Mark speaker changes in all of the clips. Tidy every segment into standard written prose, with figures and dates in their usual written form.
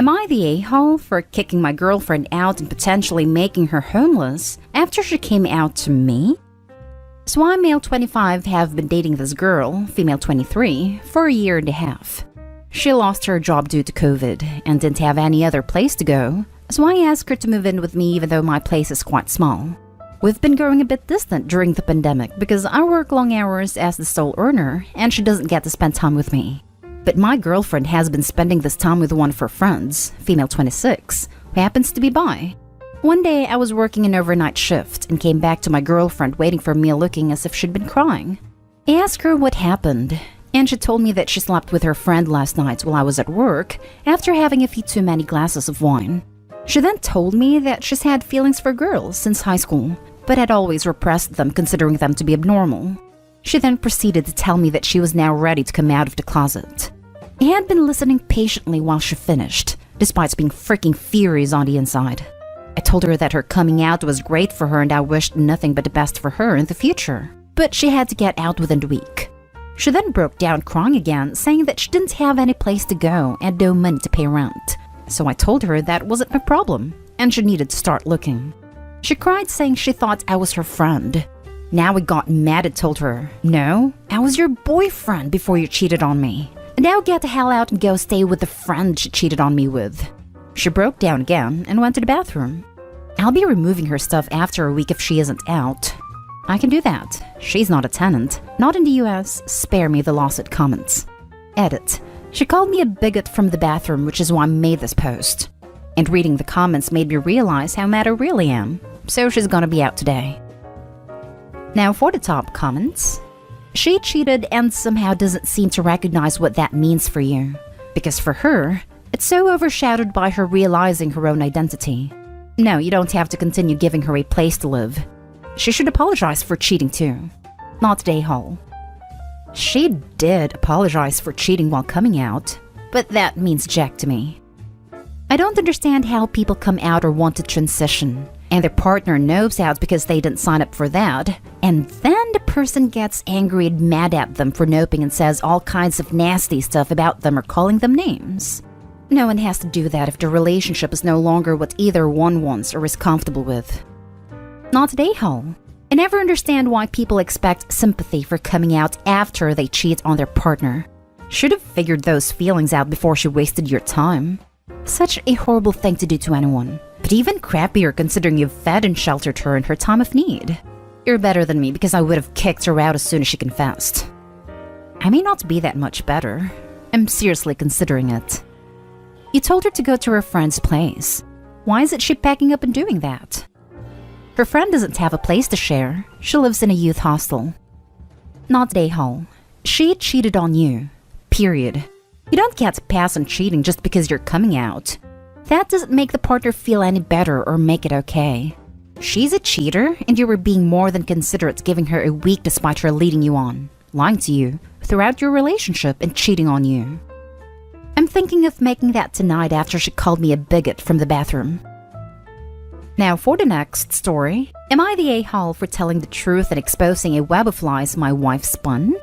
Speaker 1: Am I the a-hole for kicking my girlfriend out and potentially making her homeless after she came out to me? So I, male 25, have been dating this girl, female 23, for a year and a half. She lost her job due to COVID and didn't have any other place to go, so I asked her to move in with me even though my place is quite small. We've been growing a bit distant during the pandemic because I work long hours as the sole earner and she doesn't get to spend time with me. But my girlfriend has been spending this time with one of her friends, female 26, who happens to be bi. One day I was working an overnight shift and came back to my girlfriend waiting for me looking as if she'd been crying. I asked her what happened, and she told me that she slept with her friend last night while I was at work after having a few too many glasses of wine. She then told me that she's had feelings for girls since high school, but had always repressed them considering them to be abnormal. She then proceeded to tell me that she was now ready to come out of the closet. I had been listening patiently while she finished, despite being freaking furious on the inside. I told her that her coming out was great for her and I wished nothing but the best for her in the future, but she had to get out within the week. She then broke down crying again, saying that she didn't have any place to go and no money to pay rent. So I told her that wasn't my problem, and she needed to start looking. She cried saying she thought I was her friend. Now I got mad and told her, "No, I was your boyfriend before you cheated on me. Now get the hell out and go stay with the friend she cheated on me with." She broke down again and went to the bathroom. I'll be removing her stuff after a week if she isn't out. I can do that. She's not a tenant. Not in the US. Spare me the lawsuit comments. Edit. She called me a bigot from the bathroom, which is why I made this post. And reading the comments made me realize how mad I really am. So she's gonna be out today. Now for the top comments. She cheated and somehow doesn't seem to recognize what that means for you. Because for her, it's so overshadowed by her realizing her own identity. No, you don't have to continue giving her a place to live. She should apologize for cheating too. Not the a-hole. She did apologize for cheating while coming out, but that means jack to me. I don't understand how people come out or want to transition, and their partner knows out because they didn't sign up for that, and then the person gets angry and mad at them for noping and says all kinds of nasty stuff about them or calling them names. No one has to do that if the relationship is no longer what either one wants or is comfortable with. Not the a-hole. I never understand why people expect sympathy for coming out after they cheat on their partner. Should have figured those feelings out before she wasted your time. Such a horrible thing to do to anyone, but even crappier considering you've fed and sheltered her in her time of need. You're better than me because I would have kicked her out as soon as she confessed. I may not be that much better. I'm seriously considering it. You told her to go to her friend's place. Why isn't she packing up and doing that? Her friend doesn't have a place to share. She lives in a youth hostel. Not the a-hole. She cheated on you. Period. You don't get to pass on cheating just because you're coming out. That doesn't make the partner feel any better or make it okay. She's a cheater, and you were being more than considerate giving her a week despite her leading you on, lying to you, throughout your relationship and cheating on you. I'm thinking of making that tonight after she called me a bigot from the bathroom. Now for the next story. Am I the a-hole for telling the truth and exposing a web of lies my wife spun?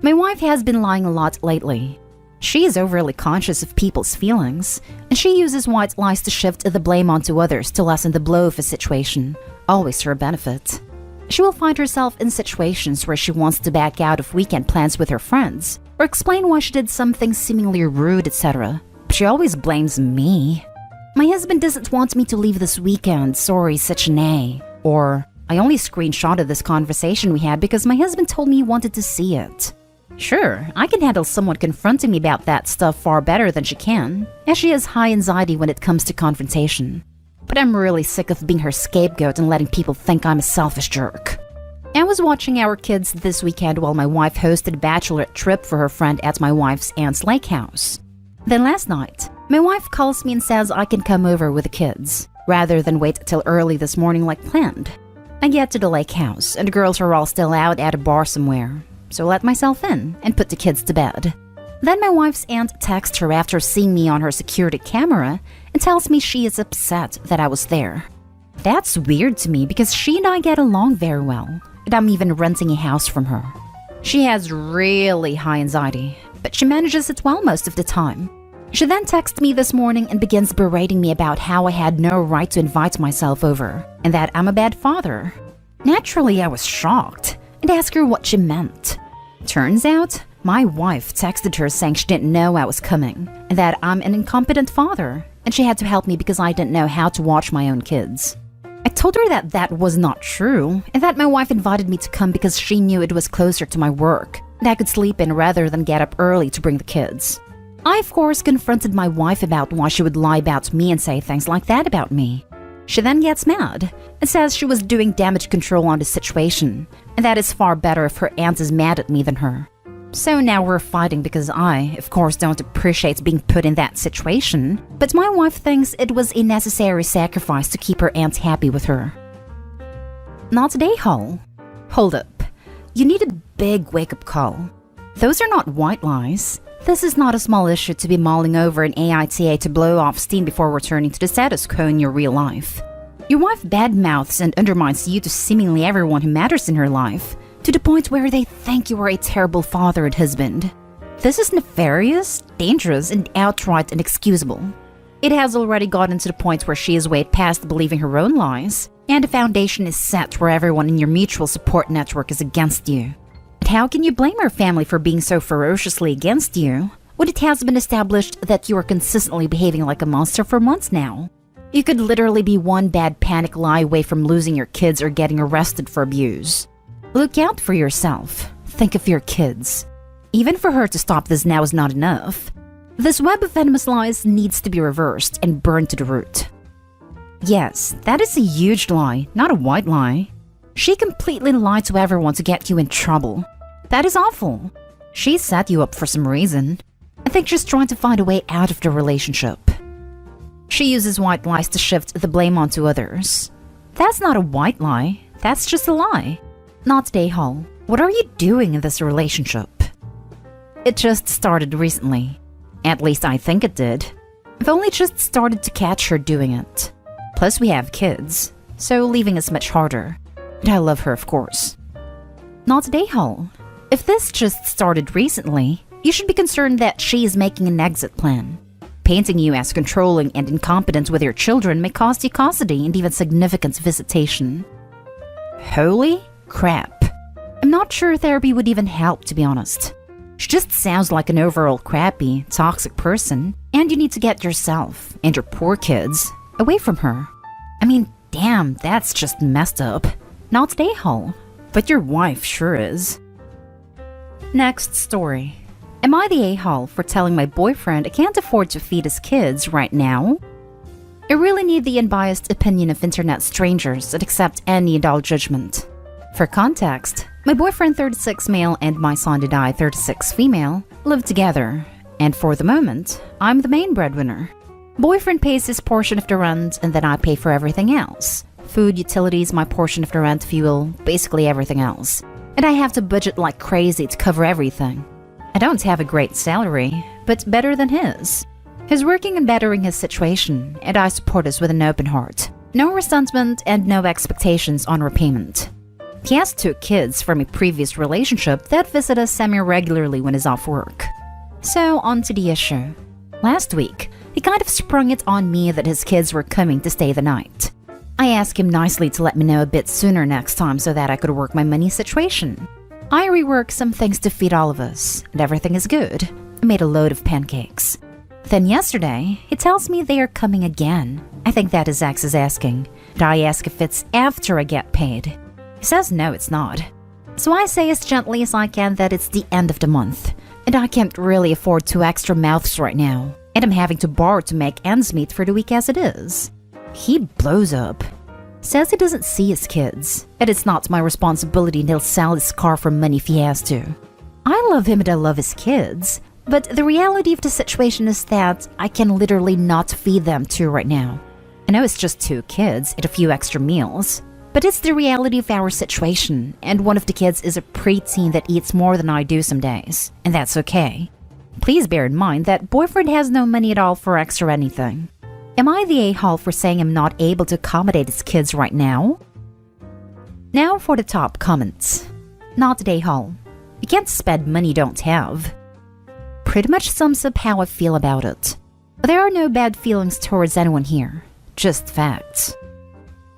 Speaker 1: My wife has been lying a lot lately. She is overly conscious of people's feelings, and she uses white lies to shift the blame onto others to lessen the blow of a situation, always to her benefit. She will find herself in situations where she wants to back out of weekend plans with her friends, or explain why she did something seemingly rude, etc. But she always blames me. My husband doesn't want me to leave this weekend, sorry, such an A. Or, I only screenshotted this conversation we had because my husband told me he wanted to see it. Sure, I can handle someone confronting me about that stuff far better than she can, as she has high anxiety when it comes to confrontation. But I'm really sick of being her scapegoat and letting people think I'm a selfish jerk. I was watching our kids this weekend while my wife hosted a bachelorette trip for her friend at my wife's aunt's lake house. Then last night, my wife calls me and says I can come over with the kids, rather than wait till early this morning like planned. I get to the lake house, and the girls are all still out at a bar somewhere. So let myself in and put the kids to bed. Then my wife's aunt texts her after seeing me on her security camera and tells me she is upset that I was there. That's weird to me because she and I get along very well, and I'm even renting a house from her. She has really high anxiety, but she manages it well most of the time. She then texts me this morning and begins berating me about how I had no right to invite myself over, and that I'm a bad father. Naturally, I was shocked and asked her what she meant. Turns out, my wife texted her saying she didn't know I was coming, and that I'm an incompetent father, and she had to help me because I didn't know how to watch my own kids. I told her that that was not true, and that my wife invited me to come because she knew it was closer to my work, and I could sleep in rather than get up early to bring the kids. I, of course, confronted my wife about why she would lie about me and say things like that about me. She then gets mad and says she was doing damage control on the situation, and that it's far better if her aunt is mad at me than her. So now we're fighting because I, of course, don't appreciate being put in that situation, but my wife thinks it was a necessary sacrifice to keep her aunt happy with her. Not today, Hall. Hold up. You need a big wake-up call. Those are not white lies. This is not a small issue to be mulling over in AITA to blow off steam before returning to the status quo in your real life. Your wife badmouths and undermines you to seemingly everyone who matters in her life, to the point where they think you are a terrible father and husband. This is nefarious, dangerous, and outright inexcusable. It has already gotten to the point where she is way past believing her own lies, and the foundation is set where everyone in your mutual support network is against you. But how can you blame her family for being so ferociously against you, when it has been established that you are consistently behaving like a monster for months now? You could literally be one bad panic lie away from losing your kids or getting arrested for abuse. Look out for yourself. Think of your kids. Even for her to stop this now is not enough. This web of venomous lies needs to be reversed and burned to the root. Yes, that is a huge lie, not a white lie. She completely lied to everyone to get you in trouble. That is awful. She set you up for some reason. I think she's trying to find a way out of the relationship. She uses white lies to shift the blame onto others. That's not a white lie. That's just a lie. Not today, Hall. What are you doing in this relationship? It just started recently. At least I think it did. I've only just started to catch her doing it. Plus we have kids, so leaving is much harder. And I love her, of course. Not today, Hall. If this just started recently, you should be concerned that she is making an exit plan. Painting you as controlling and incompetent with your children may cost you custody and even significant visitation. Holy crap. I'm not sure therapy would even help, to be honest. She just sounds like an overall crappy, toxic person, and you need to get yourself and your poor kids away from her. I mean, damn, that's just messed up. Not today, Hall, but your wife sure is. Next story. Am I the a-hole for telling my boyfriend I can't afford to feed his kids right now? I really need the unbiased opinion of internet strangers that accept any adult judgment. For context, my boyfriend 36 male and my son and I 36 female live together, and for the moment, I'm the main breadwinner. Boyfriend pays his portion of the rent and then I pay for everything else. Food, utilities, my portion of the rent, fuel, basically everything else. And I have to budget like crazy to cover everything. I don't have a great salary, but better than his. He's working on bettering his situation, and I support us with an open heart. No resentment and no expectations on repayment. He has 2 kids from a previous relationship that visit us semi-regularly when he's off work. So, on to the issue. Last week, he kind of sprung it on me that his kids were coming to stay the night. I asked him nicely to let me know a bit sooner next time so that I could work my money situation. I reworked some things to feed all of us, and everything is good. I made a load of pancakes. Then yesterday, he tells me they are coming again. I think that his ex is asking, and I ask if it's after I get paid. He says no, it's not. So I say as gently as I can that it's the end of the month, and I can't really afford 2 extra mouths right now, and I'm having to borrow to make ends meet for the week as it is. He blows up. Says he doesn't see his kids, and it's not my responsibility and he'll sell his car for money if he has to. I love him and I love his kids, but the reality of the situation is that I can literally not feed them 2 right now. I know it's just 2 kids and a few extra meals, but it's the reality of our situation, and one of the kids is a preteen that eats more than I do some days, and that's okay. Please bear in mind that boyfriend has no money at all for extra anything. Am I the a-hole for saying I'm not able to accommodate his kids right now? Now for the top comments. Not the a-hole. You can't spend money you don't have. Pretty much sums up how I feel about it. There are no bad feelings towards anyone here, just facts.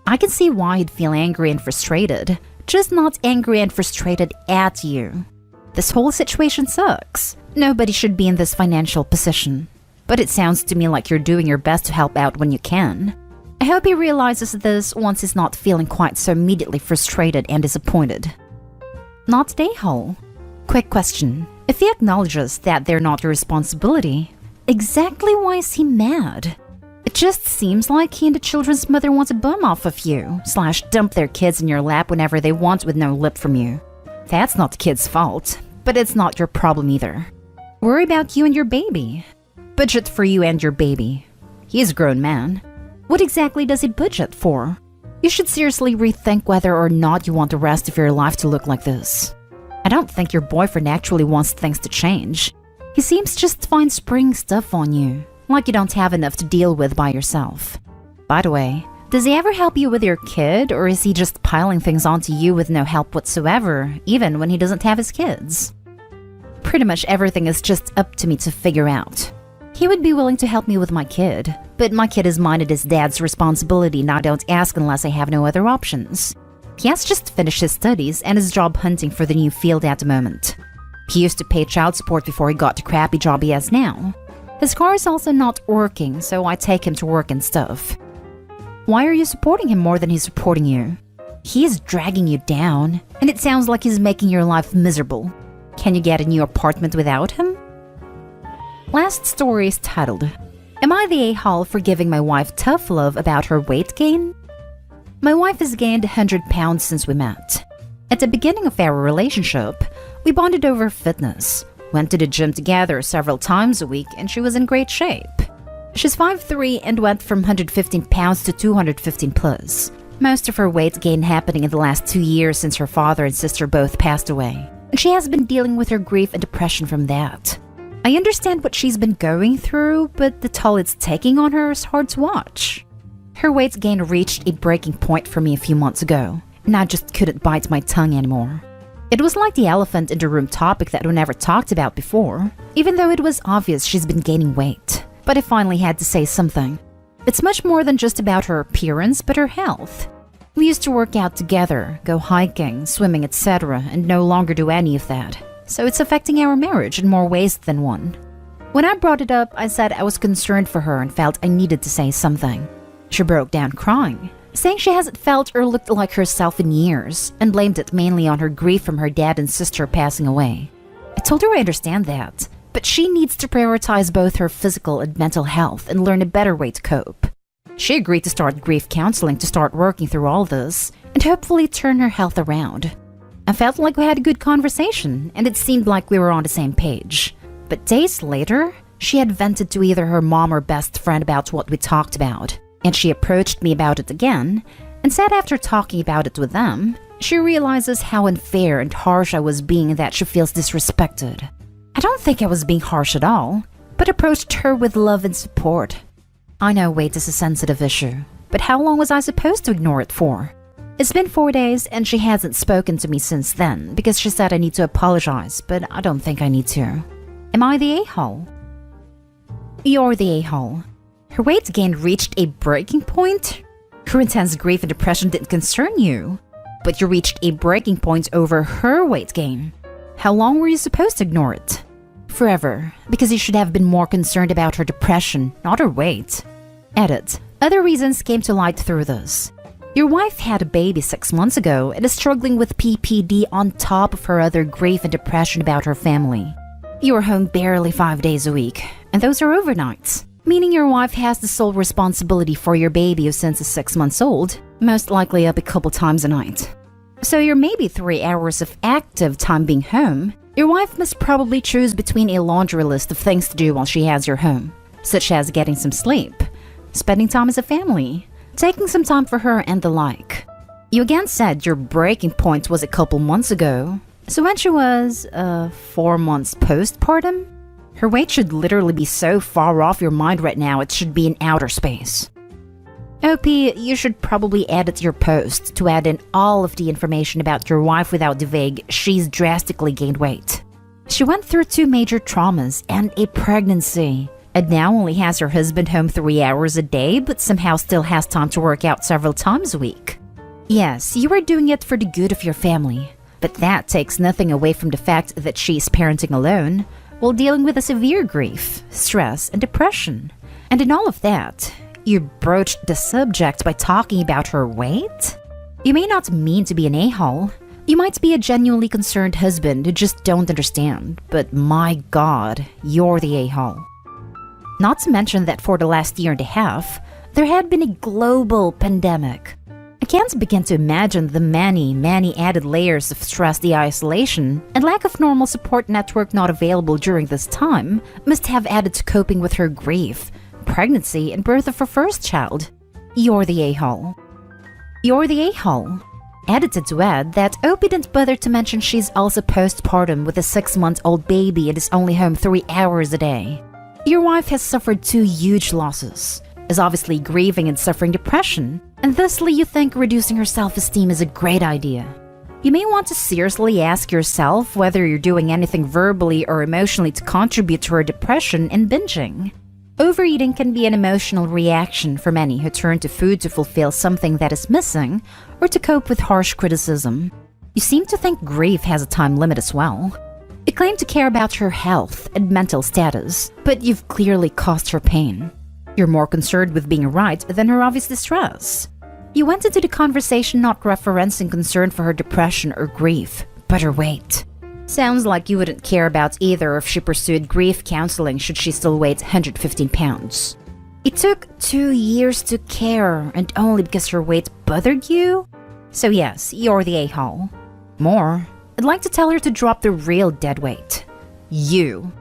Speaker 1: I can see why you'd feel angry and frustrated, just not angry and frustrated at you. This whole situation sucks. Nobody should be in this financial position. But it sounds to me like you're doing your best to help out when you can. I hope he realizes this once he's not feeling quite so immediately frustrated and disappointed. Not today, Hole. Quick question. If he acknowledges that they're not your responsibility, exactly why is he mad? It just seems like he and the children's mother want a bum off of you, / dump their kids in your lap whenever they want with no lip from you. That's not the kid's fault, but it's not your problem either. Worry about you and your baby. Budget for you and your baby. He's a grown man. What exactly does he budget for? You should seriously rethink whether or not you want the rest of your life to look like this. I don't think your boyfriend actually wants things to change. He seems just fine springing stuff on you, like you don't have enough to deal with by yourself. By the way, does he ever help you with your kid, or is he just piling things onto you with no help whatsoever, even when he doesn't have his kids? Pretty much everything is just up to me to figure out. He would be willing to help me with my kid, but my kid is mine and his dad's responsibility, and I don't ask unless I have no other options. He has just finished his studies and is job hunting for the new field at the moment. He used to pay child support before he got the crappy job he has now. His car is also not working, so I take him to work and stuff. Why are you supporting him more than he's supporting you? He is dragging you down, and it sounds like he's making your life miserable. Can you get a new apartment without him? Last story is titled, Am I the a-hole for giving my wife tough love about her weight gain? My wife has gained 100 pounds since we met. At the beginning of our relationship, we bonded over fitness, went to the gym together several times a week, and she was in great shape. She's 5'3" and went from 115 pounds to 215 plus. Most of her weight gain happening in the last 2 years since her father and sister both passed away, and she has been dealing with her grief and depression from that. I understand what she's been going through, but the toll it's taking on her is hard to watch. Her weight gain reached a breaking point for me a few months ago, and I just couldn't bite my tongue anymore. It was like the elephant in the room topic that we never talked about before, even though it was obvious she's been gaining weight. But I finally had to say something. It's much more than just about her appearance, but her health. We used to work out together, go hiking, swimming, etc., and no longer do any of that. So it's affecting our marriage in more ways than one. When I brought it up, I said I was concerned for her and felt I needed to say something. She broke down crying, saying she hasn't felt or looked like herself in years, and blamed it mainly on her grief from her dad and sister passing away. I told her I understand that, but she needs to prioritize both her physical and mental health and learn a better way to cope. She agreed to start grief counseling to start working through all this, and hopefully turn her health around. I felt like we had a good conversation, and it seemed like we were on the same page. But days later, she had vented to either her mom or best friend about what we talked about, and she approached me about it again, and said after talking about it with them, she realizes how unfair and harsh I was being and that she feels disrespected. I don't think I was being harsh at all, but approached her with love and support. I know weight is a sensitive issue, but how long was I supposed to ignore it for? It's been 4 days and she hasn't spoken to me since then because she said I need to apologize, but I don't think I need to. Am I the a-hole? You're the a-hole. Her weight gain reached a breaking point? Her intense grief and depression didn't concern you, but you reached a breaking point over her weight gain. How long were you supposed to ignore it? Forever, because you should have been more concerned about her depression, not her weight. Edit. Other reasons came to light through this. Your wife had a baby 6 months ago and is struggling with PPD on top of her other grief and depression about her family. You are home barely 5 days a week, and those are overnights, meaning your wife has the sole responsibility for your baby who since is 6 months old, most likely up a couple times a night. So your maybe 3 hours of active time being home, your wife must probably choose between a laundry list of things to do while she has your home, such as getting some sleep, spending time as a family, taking some time for her, and the like. You again said your breaking point was a couple months ago, so when she was, 4 months postpartum, her weight should literally be so far off your mind right now it should be in outer space. OP, you should probably edit your post to add in all of the information about your wife without the vague, she's drastically gained weight. She went through 2 major traumas and a pregnancy. and now only has her husband home 3 hours a day but somehow still has time to work out several times a week. Yes, you are doing it for the good of your family, but that takes nothing away from the fact that she is parenting alone while dealing with a severe grief, stress, and depression. And in all of that, you broached the subject by talking about her weight? You may not mean to be an a-hole. You might be a genuinely concerned husband who just don't understand, but my God, you're the a-hole. Not to mention that for the last year and a half, there had been a global pandemic. I can't begin to imagine the many added layers of stress the isolation and lack of normal support network not available during this time must have added to coping with her grief, pregnancy, and birth of her first child. You're the a-hole. You're the a-hole. Edited to add that Opie didn't bother to mention she's also postpartum with a 6-month-old baby and is only home 3 hours a day. Your wife has suffered 2 huge losses, is obviously grieving and suffering depression, and thusly you think reducing her self-esteem is a great idea. You may want to seriously ask yourself whether you're doing anything verbally or emotionally to contribute to her depression and binging. Overeating can be an emotional reaction for many who turn to food to fulfill something that is missing or to cope with harsh criticism. You seem to think grief has a time limit as well. You claim to care about her health and mental status, but you've clearly caused her pain. You're more concerned with being right than her obvious distress. You went into the conversation not referencing concern for her depression or grief, but her weight. Sounds like you wouldn't care about either if she pursued grief counseling should she still weigh 115 pounds. It took 2 years to care, and only because her weight bothered you? So yes, you're the a-hole. More, I'd like to tell her to drop the real dead weight. You.